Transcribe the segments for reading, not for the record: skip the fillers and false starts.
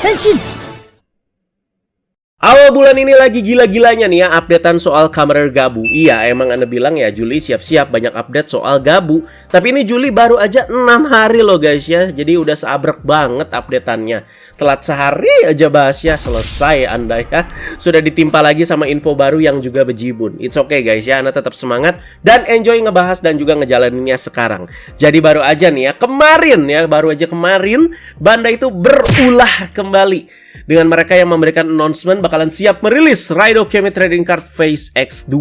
Henshin! Awal bulan ini lagi gila-gilanya nih ya updatean soal Kamen Gabu. Iya, emang Anda bilang ya Juli siap-siap banyak update soal Gabu. Tapi ini Juli baru aja 6 hari loh guys ya. Jadi udah seabrek banget updateannya. Telat sehari aja bahasnya, selesai Anda ya. Sudah ditimpa lagi sama info baru yang juga bejibun. It's okay guys ya, Anda tetap semangat dan enjoy ngebahas dan juga ngejalaninnya sekarang. Jadi baru aja nih ya, baru aja kemarin Bandai itu berulah kembali dengan mereka yang memberikan announcement bakalan siap merilis Raido Kemi Trading Card Phase X2,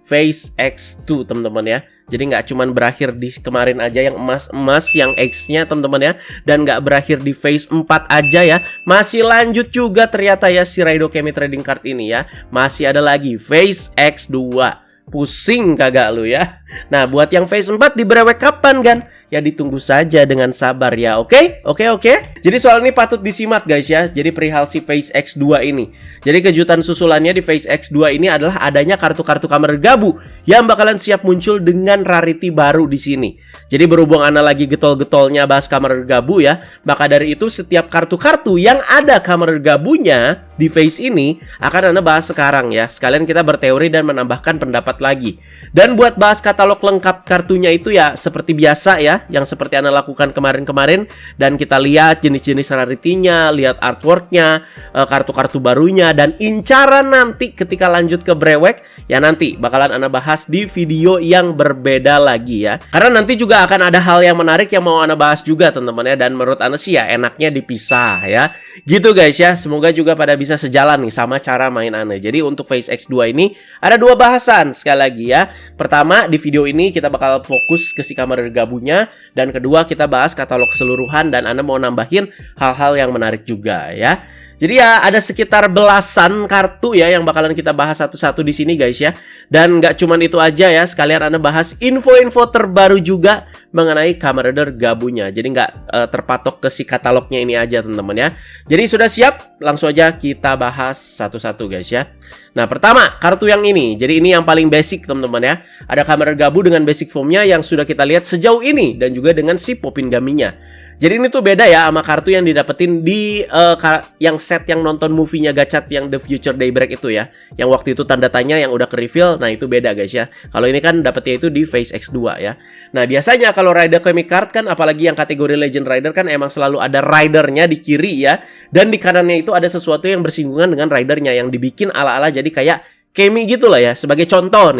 Phase X2 teman-teman ya. Jadi nggak cuman berakhir di kemarin aja yang emas-emas yang X-nya teman-teman ya, dan nggak berakhir di Phase 4 aja ya. Masih lanjut juga ternyata ya si Raido Kemi Trading Card ini ya. Masih ada lagi Phase X2. Pusing kagak lu ya? Nah, buat yang Phase 4 diberewek kapan kan? Ya ditunggu saja dengan sabar ya, oke? Oke. Jadi soal ini patut disimak guys ya. Jadi perihal si Phase X2 ini. Jadi kejutan susulannya di Phase X2 ini adalah adanya kartu-kartu Kamen Gabu yang bakalan siap muncul dengan rarity baru di sini. Jadi berhubung Ana lagi getol-getolnya bahas Kamen Gabu ya, maka dari itu setiap kartu-kartu yang ada Kamen Gabunya di Phase ini akan Ana bahas sekarang ya. Sekalian kita berteori dan menambahkan pendapat lagi. Dan buat bahas katalog lengkap kartunya itu ya seperti biasa ya, yang seperti Ana lakukan kemarin-kemarin, dan kita lihat jenis-jenis rarity-nya, lihat artwork-nya, kartu-kartu barunya, dan incaran nanti ketika lanjut ke brewek ya nanti bakalan Ana bahas di video yang berbeda lagi ya. Karena nanti juga akan ada hal yang menarik yang mau Ana bahas juga teman-teman ya, dan menurut Ana sih ya enaknya dipisah ya. Gitu guys ya, semoga juga pada bisa sejalan nih sama cara main Ana. Jadi untuk Phase X2 ini ada dua bahasan sekali lagi ya. Pertama, di video ini kita bakal fokus ke si Kamen Gabunya, dan kedua kita bahas katalog keseluruhan dan Anda mau nambahin hal-hal yang menarik juga ya. Jadi ya ada sekitar belasan kartu ya yang bakalan kita bahas satu-satu di sini guys ya. Dan nggak cuman itu aja ya, sekalian Anda bahas info-info terbaru juga mengenai Kamen Rider Gabunya. Jadi nggak terpatok ke si katalognya ini aja teman-teman ya. Jadi sudah siap? Langsung aja kita bahas satu-satu guys ya. Nah pertama kartu yang ini. Jadi ini yang paling basic teman-teman ya. Ada Kamen Rider Gabu dengan basic formnya yang sudah kita lihat sejauh ini, dan juga dengan si Popin Gaminya. Jadi ini tuh beda ya sama kartu yang didapetin di yang set yang nonton movie-nya Gachat yang The Future Daybreak itu ya. Yang waktu itu tanda tanya yang udah ke-reveal. Nah itu beda guys ya. Kalau ini kan dapetnya itu di Phase X2 ya. Nah biasanya kalau Rider Kemi Card kan, apalagi yang kategori Legend Rider kan, emang selalu ada ridernya di kiri ya. Dan di kanannya itu ada sesuatu yang bersinggungan dengan ridernya, yang dibikin ala-ala jadi kayak Kemi gitu lah ya. Sebagai contoh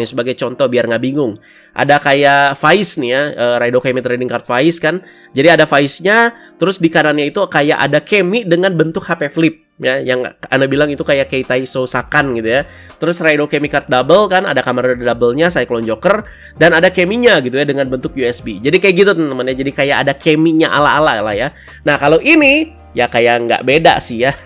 biar nggak bingung. Ada kayak Vice nih ya, Raido Kemi Trading Card Vice kan. Jadi ada Vice-nya, terus di kanannya itu kayak ada Kemi dengan bentuk HP flip ya, yang Anda bilang itu kayak Keitai Sosakan gitu ya. Terus Raido Kemi Card Double kan, ada Kamen Rider Double-nya Cyclone Joker, dan ada Keminya gitu ya dengan bentuk USB. Jadi kayak gitu teman-teman ya. Jadi kayak ada Keminya ala-ala lah ya. Nah kalau ini ya kayak nggak beda sih ya.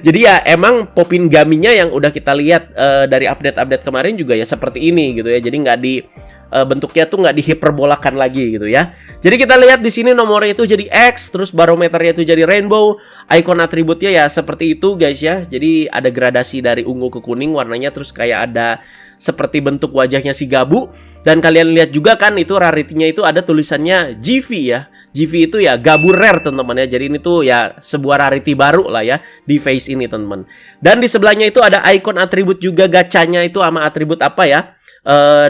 Jadi ya emang Popin Gaminya yang udah kita lihat dari update-update kemarin juga ya seperti ini gitu ya. Jadi nggak di bentuknya tuh nggak dihiperbolakan lagi gitu ya. Jadi kita lihat di sini nomornya itu jadi X, terus barometernya itu jadi rainbow, icon atributnya ya seperti itu guys ya. Jadi ada gradasi dari ungu ke kuning warnanya, terus kayak ada seperti bentuk wajahnya si Gabu. Dan kalian lihat juga kan itu rarity-nya itu ada tulisannya GV ya. GV itu ya Gabu Rare teman-teman ya. Jadi ini tuh ya sebuah rarity baru lah ya di Phase ini teman-teman. Dan di sebelahnya itu ada icon atribut juga gacanya itu sama atribut apa ya.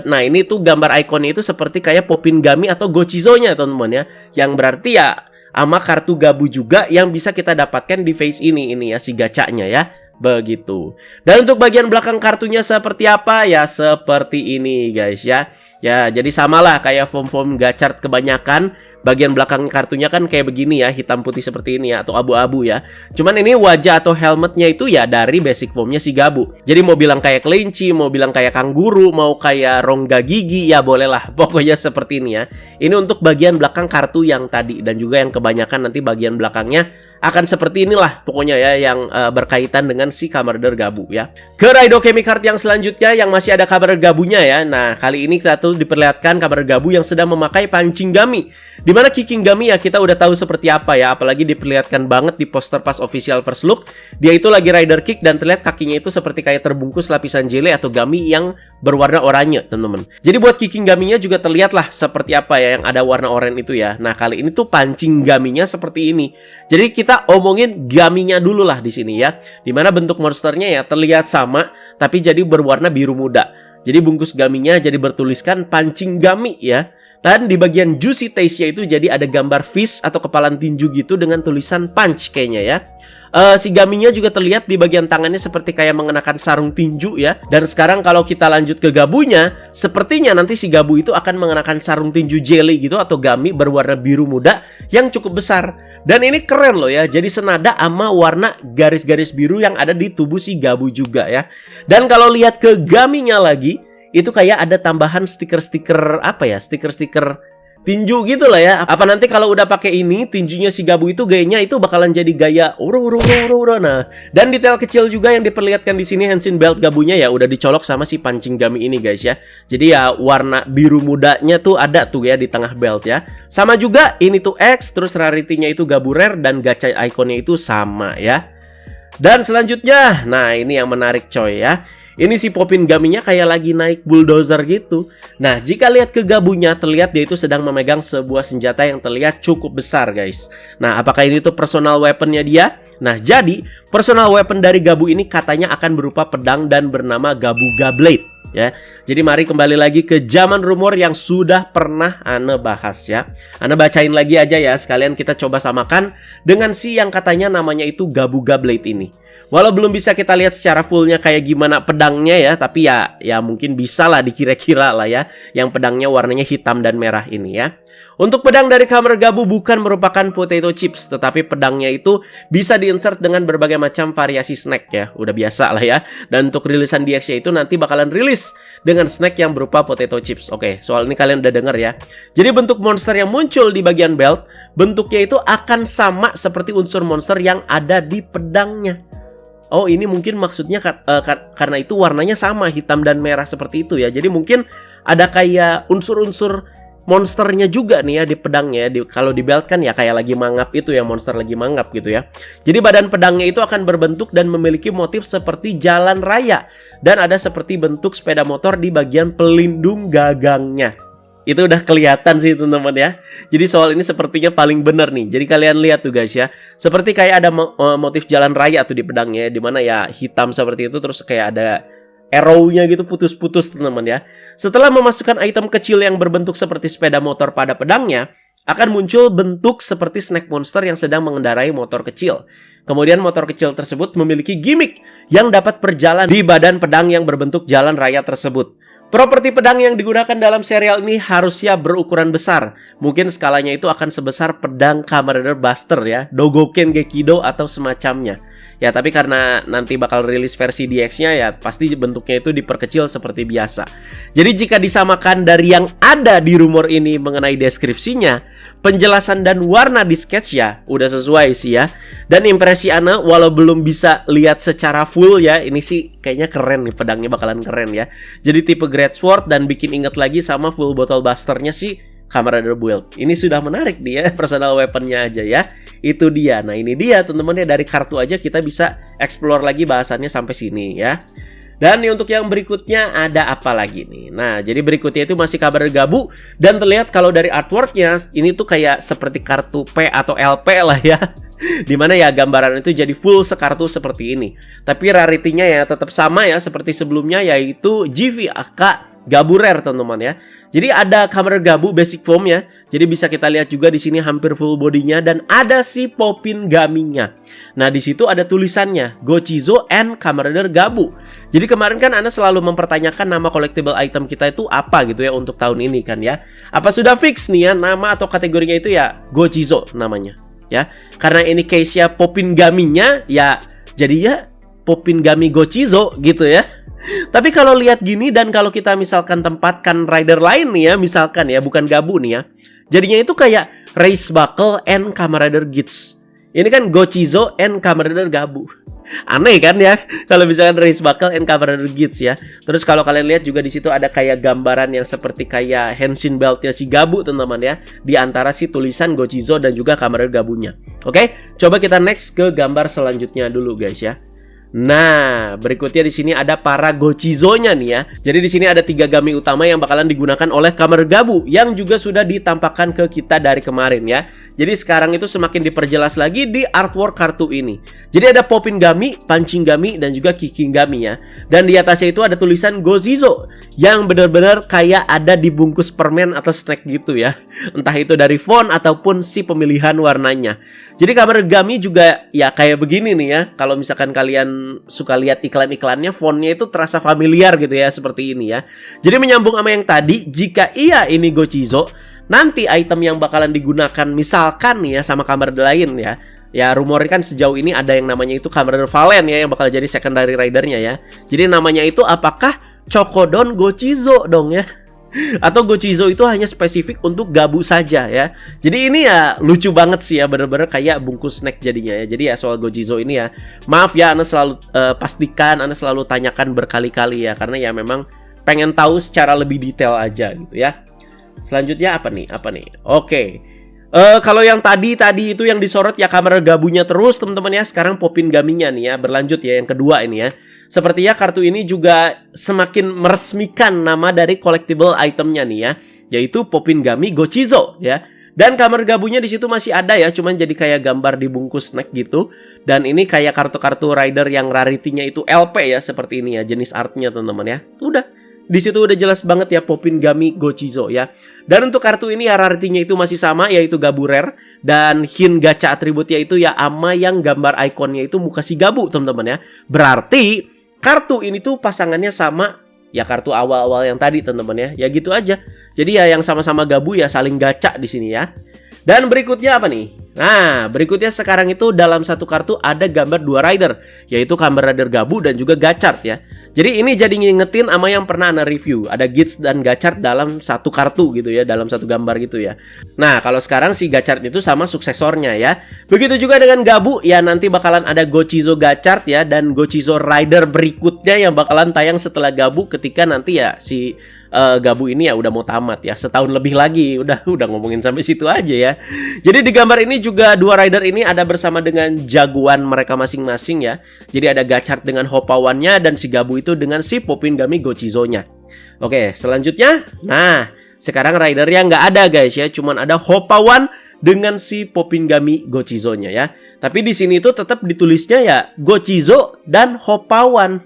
Nah ini tuh gambar ikonnya itu seperti kayak Popin Gami atau Gochizo-nya teman-teman ya. Yang berarti ya sama kartu Gabu juga yang bisa kita dapatkan di Phase ini ya si gacanya ya. Begitu. Dan untuk bagian belakang kartunya seperti apa ya, seperti ini guys ya. Ya, jadi samalah kayak form-form Gachat kebanyakan. Bagian belakang kartunya kan kayak begini ya, hitam putih seperti ini ya, atau abu-abu ya. Cuman ini wajah atau helmetnya itu ya dari basic formnya si Gabu. Jadi mau bilang kayak kelinci, mau bilang kayak kanguru, mau kayak rongga gigi, ya bolehlah. Pokoknya seperti ini ya. Ini untuk bagian belakang kartu yang tadi, dan juga yang kebanyakan nanti bagian belakangnya akan seperti inilah pokoknya ya, yang berkaitan dengan si Kamen Rider Gabu ya. Ke Raido Kemi Card yang selanjutnya yang masih ada Kamen Rider Gabunya ya. Nah kali ini kita tuh muncul diperlihatkan Kamen Rider Gabu yang sedang memakai Panchingami. Dimana Kikingami ya kita udah tahu seperti apa ya, apalagi diperlihatkan banget di poster pas official first look. Dia itu lagi rider kick dan terlihat kakinya itu seperti kayak terbungkus lapisan jelly atau gami yang berwarna oranye, teman-teman. Jadi buat Kikingaminya juga terlihat lah seperti apa ya yang ada warna oranye itu ya. Nah, kali ini tuh Panchingaminya seperti ini. Jadi kita omongin gaminya dulu lah di sini ya. Dimana bentuk monsternya ya terlihat sama tapi jadi berwarna biru muda. Jadi bungkus gaminya jadi bertuliskan Panchingami ya. Dan di bagian juicy taste-nya itu jadi ada gambar fish atau kepalan tinju gitu dengan tulisan punch kayaknya ya. Si gaminya juga terlihat di bagian tangannya seperti kayak mengenakan sarung tinju ya. Dan sekarang kalau kita lanjut ke gabunya, sepertinya nanti si gabu itu akan mengenakan sarung tinju jelly gitu atau gami berwarna biru muda yang cukup besar. Dan ini keren loh ya, jadi senada sama warna garis-garis biru yang ada di tubuh si gabu juga ya. Dan kalau lihat ke gaminya lagi, itu kayak ada tambahan stiker-stiker apa ya, stiker-stiker tinju gitu lah ya. Apa nanti kalau udah pakai ini, tinjunya si gabu itu gayanya itu bakalan jadi gaya Nah, dan detail kecil juga yang diperlihatkan di sini Henshin belt gabunya ya udah dicolok sama si Panchingami ini guys ya. Jadi ya warna biru mudanya tuh ada tuh ya di tengah belt ya. Sama juga ini tuh X, terus rarity-nya itu gabu rare dan gacha ikonnya itu sama ya. Dan selanjutnya, nah ini yang menarik coy ya. Ini si Popin Gaminya kayak lagi naik bulldozer gitu. Nah, jika lihat ke gabunya, terlihat dia itu sedang memegang sebuah senjata yang terlihat cukup besar, guys. Nah, apakah ini tuh personal weaponnya dia? Nah, jadi personal weapon dari Gabu ini katanya akan berupa pedang dan bernama Gabuga Blade. Ya, jadi mari kembali lagi ke zaman rumor yang sudah pernah Ane bahas ya. Ane bacain lagi aja ya, sekalian kita coba samakan dengan si yang katanya namanya itu Gabuga Blade ini. Walau belum bisa kita lihat secara fullnya kayak gimana pedangnya ya, tapi ya mungkin bisa lah dikira-kira lah ya, yang pedangnya warnanya hitam dan merah ini ya. Untuk pedang dari Kamen Rider Gabu bukan merupakan potato chips, tetapi pedangnya itu bisa diinsert dengan berbagai macam variasi snack ya, udah biasa lah ya. Dan untuk rilisan DX-nya itu nanti bakalan rilis dengan snack yang berupa potato chips. Oke, soal ini kalian udah denger ya. Jadi bentuk monster yang muncul di bagian belt, bentuknya itu akan sama seperti unsur monster yang ada di pedangnya. Oh, ini mungkin maksudnya karena itu warnanya sama, hitam dan merah seperti itu ya. Jadi mungkin ada kayak unsur-unsur monsternya juga nih ya di pedangnya. Kalau di belt kan ya kayak lagi mangap itu ya, monster lagi mangap gitu ya. Jadi badan pedangnya itu akan berbentuk dan memiliki motif seperti jalan raya. Dan ada seperti bentuk sepeda motor di bagian pelindung gagangnya. Itu udah kelihatan sih teman-teman ya. Jadi soal ini sepertinya paling bener nih. Jadi kalian lihat tuh guys ya, seperti kayak ada motif jalan raya tuh di pedangnya, dimana ya hitam seperti itu, terus kayak ada arrow-nya gitu putus-putus teman-teman ya. Setelah memasukkan item kecil yang berbentuk seperti sepeda motor pada pedangnya, akan muncul bentuk seperti snack monster yang sedang mengendarai motor kecil. Kemudian motor kecil tersebut memiliki gimmick yang dapat berjalan di badan pedang yang berbentuk jalan raya tersebut. Properti pedang yang digunakan dalam serial ini harusnya berukuran besar. Mungkin skalanya itu akan sebesar pedang Kamen Rider Buster ya, Dogoken Gekido atau semacamnya. Ya, tapi karena nanti bakal rilis versi DX-nya ya, pasti bentuknya itu diperkecil seperti biasa. Jadi jika disamakan dari yang ada di rumor ini mengenai deskripsinya, penjelasan dan warna di sketch ya udah sesuai sih ya. Dan impresi Ana walau belum bisa lihat secara full ya, ini sih kayaknya keren nih, pedangnya bakalan keren ya. Jadi tipe Great Sword dan bikin inget lagi sama full bottle busternya sih Kamen Rider build. Ini sudah menarik nih ya, personal weaponnya aja ya. Itu dia. Nah, ini dia teman-teman ya, dari kartu aja kita bisa explore lagi bahasannya sampai sini ya. Dan nih untuk yang berikutnya ada apa lagi nih? Nah, jadi berikutnya itu masih Kamen Rider Gabu. Dan terlihat kalau dari artworknya ini tuh kayak seperti kartu P atau LP lah ya. Dimana ya gambaran itu jadi full sekartu seperti ini. Tapi rarity-nya ya tetap sama ya seperti sebelumnya, yaitu GVAK Gabu Rare teman-teman ya. Jadi ada Kamen Rider Gabu basic form ya. Jadi bisa kita lihat juga di sini hampir full bodinya dan ada si Popin Gaminya. Nah, di situ ada tulisannya Gochizo and Kamen Rider Gabu. Jadi kemarin kan Ana selalu mempertanyakan nama collectible item kita itu apa gitu ya untuk tahun ini kan ya. Apa sudah fix nih ya nama atau kategorinya itu ya Gochizo namanya ya. Karena ini case-nya Popin Gaminya ya, jadi ya Popin Gami Gochizo gitu ya. Tapi kalau lihat gini dan kalau kita misalkan tempatkan rider lain nih ya, misalkan ya bukan Gabu nih ya, jadinya itu kayak Race Buckle and Kamen Rider Gits. Ini kan Gochizo and Kamen Rider Gabu. Aneh kan ya kalau misalkan race buckle and Kamen Geats ya. Terus kalau kalian lihat juga di situ ada kayak gambaran yang seperti kayak Henshin beltnya si Gabu teman-teman ya, di antara si tulisan Gochizo dan juga Kamen Gabunya. Oke, coba kita next ke gambar selanjutnya dulu guys ya. Nah, berikutnya di sini ada para Gochizo-nya nih ya. Jadi di sini ada 3 Gami utama yang bakalan digunakan oleh Kamen Gabu yang juga sudah ditampakkan ke kita dari kemarin ya. Jadi sekarang itu semakin diperjelas lagi di artwork kartu ini. Jadi ada Popin Gami, Punching Gami, dan juga Kicking Gami ya. Dan di atasnya itu ada tulisan Gochizo yang benar-benar kayak ada dibungkus permen atau snack gitu ya. Entah itu dari font ataupun si pemilihan warnanya. Jadi Kamen Gami juga ya kayak begini nih ya. Kalau misalkan kalian suka lihat iklan-iklannya, fontnya itu terasa familiar gitu ya, seperti ini ya. Jadi menyambung sama yang tadi, jika iya ini Gochizo, nanti item yang bakalan digunakan misalkan nih ya sama Kamen lain ya. Ya rumornya kan sejauh ini ada yang namanya itu Kamen Valen ya, yang bakal jadi secondary ridernya ya. Jadi namanya itu apakah Chokodon Gochizo dong ya? Atau Gochizo itu hanya spesifik untuk Gabu saja ya. Jadi ini ya lucu banget sih ya, bener-bener kayak bungkus snack jadinya ya. Jadi ya soal Gochizo ini ya, maaf ya Anda selalu pastikan, Anda selalu tanyakan berkali-kali ya, karena ya memang pengen tahu secara lebih detail aja gitu ya. Selanjutnya apa nih? Oke. Kalau yang tadi itu yang disorot ya Kamen Gabunya terus teman-teman ya. Sekarang Popin Gaminya nih ya, berlanjut ya yang kedua ini ya. Sepertinya kartu ini juga semakin meresmikan nama dari collectible itemnya nih ya, yaitu Popin Gami Gochizo ya. Dan Kamen Gabunya di situ masih ada ya, cuman jadi kayak gambar dibungkus snack gitu. Dan ini kayak kartu-kartu rider yang rarity-nya itu LP ya, seperti ini ya jenis artnya teman-teman ya. Udah. Di situ udah jelas banget ya Popin Gami Gochizo ya. Dan untuk kartu ini ya rarity-nya itu masih sama, yaitu Gabu Rare. Dan hint gacha atributnya itu ya ama yang gambar ikonnya itu muka si Gabu teman-teman ya. Berarti kartu ini tuh pasangannya sama ya kartu awal-awal yang tadi teman-teman ya. Ya gitu aja. Jadi ya yang sama-sama Gabu ya saling gacha di sini ya. Dan berikutnya apa nih? Nah, berikutnya sekarang itu dalam satu kartu ada gambar 2 rider, yaitu Kamen Rider Gabu dan juga Gachard ya. Jadi ini jadi ngingetin sama yang pernah Ana review, ada Geats dan Gachard dalam satu kartu gitu ya, dalam satu gambar gitu ya. Nah, kalau sekarang si Gachard itu sama suksesornya ya. Begitu juga dengan Gabu, ya nanti bakalan ada Gochizo Gachard ya, dan Gochizo Rider berikutnya yang bakalan tayang setelah Gabu ketika nanti ya si Gabu ini ya udah mau tamat ya, setahun lebih lagi. Udah ngomongin sampai situ aja ya. Jadi di gambar ini juga 2 rider ini ada bersama dengan jagoan mereka masing-masing ya. Jadi ada Gachard dengan Hoppawannya dan si Gabu itu dengan si Popin Gami Gochizo-nya. Oke, selanjutnya, nah sekarang ridernya nggak ada guys ya, cuman ada Hoppawan dengan si Popin Gami Gochizo-nya ya. Tapi di sini itu tetap ditulisnya ya Gochizo dan Hoppawan.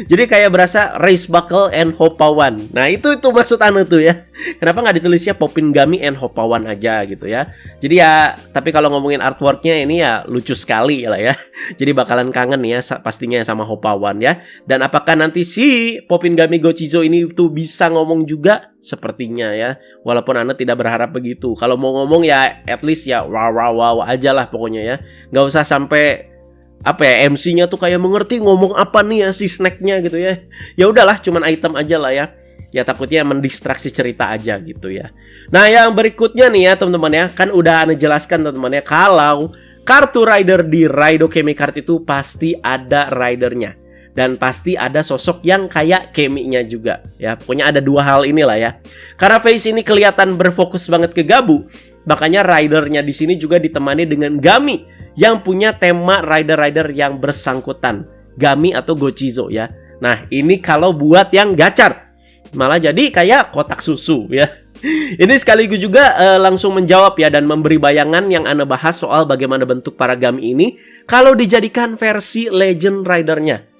Jadi kayak berasa Race Buckle and Hoppawan. Nah itu maksud Anu tuh ya. Kenapa nggak ditulisnya Popin Gami and Hoppawan aja gitu ya. Jadi ya, tapi kalau ngomongin artworknya ini ya lucu sekali lah ya. Jadi bakalan kangen ya pastinya sama Hoppawan ya. Dan apakah nanti si Popin Gami Gochizo ini tuh bisa ngomong juga? Sepertinya ya. Walaupun Anda tidak berharap begitu. Kalau mau ngomong ya at least ya wow aja lah pokoknya ya. Nggak usah sampai apa ya, MC-nya tuh kayak mengerti ngomong apa nih ya si snacknya gitu ya. Ya udahlah, cuman item aja lah ya. Ya takutnya mendistraksi cerita aja gitu ya. Nah yang berikutnya nih ya teman-teman ya, kan udah Anda jelaskan teman-teman ya, kalau kartu rider di Raido Kemi Card itu pasti ada ridernya. Dan pasti ada sosok yang kayak Kemi-nya juga ya. Pokoknya ada 2 hal inilah ya. Karena face ini kelihatan berfokus banget ke Gabu, makanya ridernya di sini juga ditemani dengan Gami yang punya tema rider-rider yang bersangkutan, Gami atau Gochizo ya. Nah ini kalau buat yang Gachard malah jadi kayak kotak susu ya. Ini sekaligus juga langsung menjawab ya dan memberi bayangan yang Anda bahas soal bagaimana bentuk para Gami ini kalau dijadikan versi Legend Ridernya.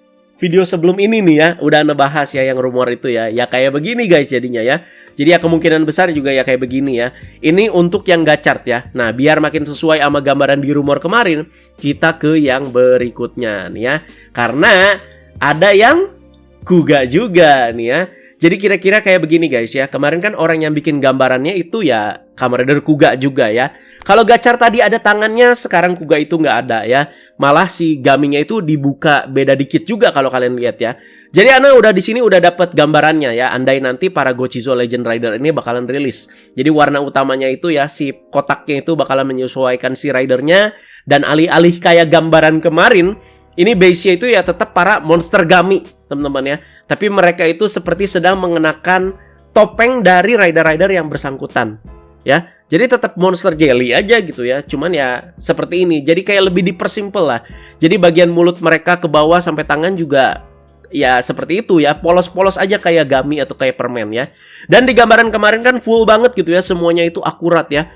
Video sebelum ini nih ya, udah Anda bahas ya yang rumor itu ya. Ya kayak begini guys jadinya ya. Jadi ya kemungkinan besar juga ya kayak begini ya. Ini untuk yang Gachard ya. Nah biar makin sesuai sama gambaran di rumor kemarin, kita ke yang berikutnya nih ya. Karena ada yang Kuga juga nih ya. Jadi kira-kira kayak begini guys ya. Kemarin kan orang yang bikin gambarannya itu ya Kamen Rider Kuga juga ya. Kalau gacor tadi ada tangannya, sekarang Kuga itu nggak ada ya. Malah si Gaminya itu dibuka beda dikit juga kalau kalian lihat ya. Jadi Ana udah di sini udah dapat gambarannya ya. Andai nanti para Gochizo Legend Rider ini bakalan rilis. Jadi warna utamanya itu ya si kotaknya itu bakalan menyesuaikan si ridernya, dan alih-alih kayak gambaran kemarin, ini base-nya itu ya tetap para monster Gami, teman-teman ya. Tapi mereka itu seperti sedang mengenakan topeng dari rider-rider yang bersangkutan, ya. Jadi tetap monster jelly aja gitu ya. Cuman ya seperti ini. Jadi kayak lebih dipersimpel lah. Jadi bagian mulut mereka ke bawah sampai tangan juga ya seperti itu ya. Polos-polos aja kayak Gami atau kayak permen ya. Dan di gambaran kemarin kan full banget gitu ya. Semuanya itu akurat ya.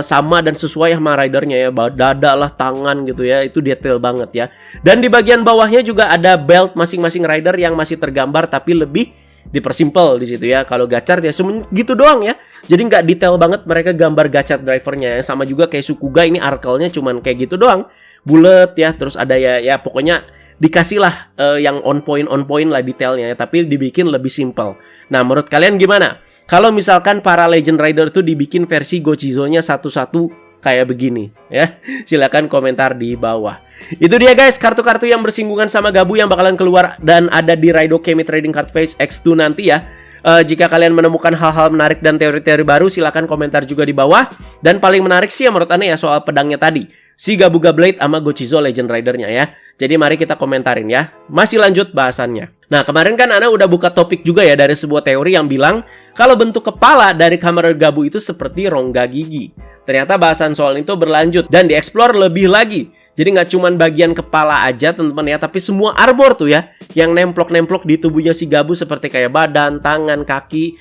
Sama dan sesuai sama ridernya ya, dada lah, tangan gitu ya, itu detail banget ya. Dan di bagian bawahnya juga ada belt masing-masing rider yang masih tergambar tapi lebih dipersimpel di situ ya. Kalau gacor ya gitu doang ya. Jadi nggak detail banget mereka gambar gacor drivernya. Sama juga kayak Sukuga, ini arkelnya cuman kayak gitu doang, bulat ya. Terus ada ya pokoknya dikasih lah yang on point lah detailnya ya, tapi dibikin lebih simple. Nah, menurut kalian gimana? Kalau misalkan para Legend Rider itu dibikin versi Gochizo-nya satu-satu kayak begini ya, silakan komentar di bawah. Itu dia guys, kartu-kartu yang bersinggungan sama Gabu yang bakalan keluar dan ada di Raido Kemi Trading Card Phase X2 nanti ya. Jika kalian menemukan hal-hal menarik dan teori-teori baru, silakan komentar juga di bawah. Dan paling menarik sih ya menurut Anda ya soal pedangnya tadi, si Gabuga Blade sama Gochizo Legend Rider-nya ya. Jadi mari kita komentarin ya. Masih lanjut bahasannya. Nah, kemarin kan Ana udah buka topik juga ya dari sebuah teori yang bilang kalau bentuk kepala dari Kamen Rider Gabu itu seperti rongga gigi. Ternyata bahasan soal itu berlanjut dan dieksplor lebih lagi. Jadi nggak cuma bagian kepala aja teman-teman ya, tapi semua armor tuh ya yang nemplok-nemplok di tubuhnya si Gabu seperti kayak badan, tangan, kaki,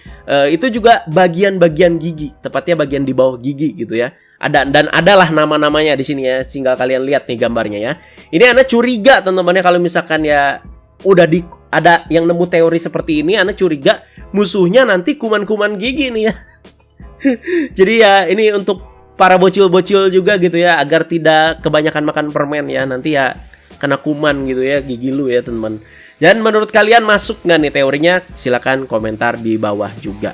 itu juga bagian-bagian gigi, tepatnya bagian di bawah gigi gitu ya. Ada dan adalah nama-namanya di sini ya, tinggal kalian lihat nih gambarnya ya. Ini Ana curiga teman-teman ya, kalau misalkan ya udah ada yang nemu teori seperti ini, Ana curiga musuhnya nanti kuman-kuman gigi nih ya. Jadi ya ini untuk para bocil-bocil juga gitu ya, agar tidak kebanyakan makan permen ya, nanti ya kena kuman gitu ya gigi lu ya teman. Dan menurut kalian masuk nggak nih teorinya? Silakan komentar di bawah juga.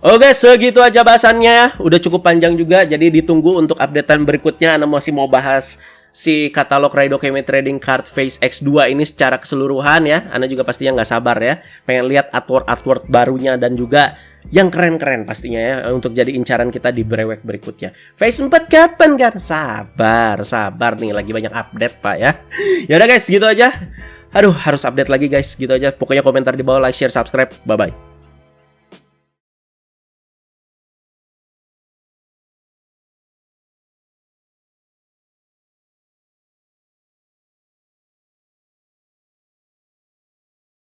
Oke, segitu aja bahasannya. Udah cukup panjang juga, jadi ditunggu untuk updatean berikutnya. Ana masih mau bahas si katalog Raido Kemi Trading Card Phase X2 ini secara keseluruhan ya. Ana juga pastinya nggak sabar ya, pengen lihat artwork barunya dan juga yang keren-keren pastinya ya, untuk jadi incaran kita di brewek berikutnya. Phase 4 kapan kan? Sabar nih, lagi banyak update pak ya. Yaudah guys, gitu aja. Aduh, harus update lagi guys, gitu aja. Pokoknya komentar di bawah, like, share, subscribe. Bye-bye.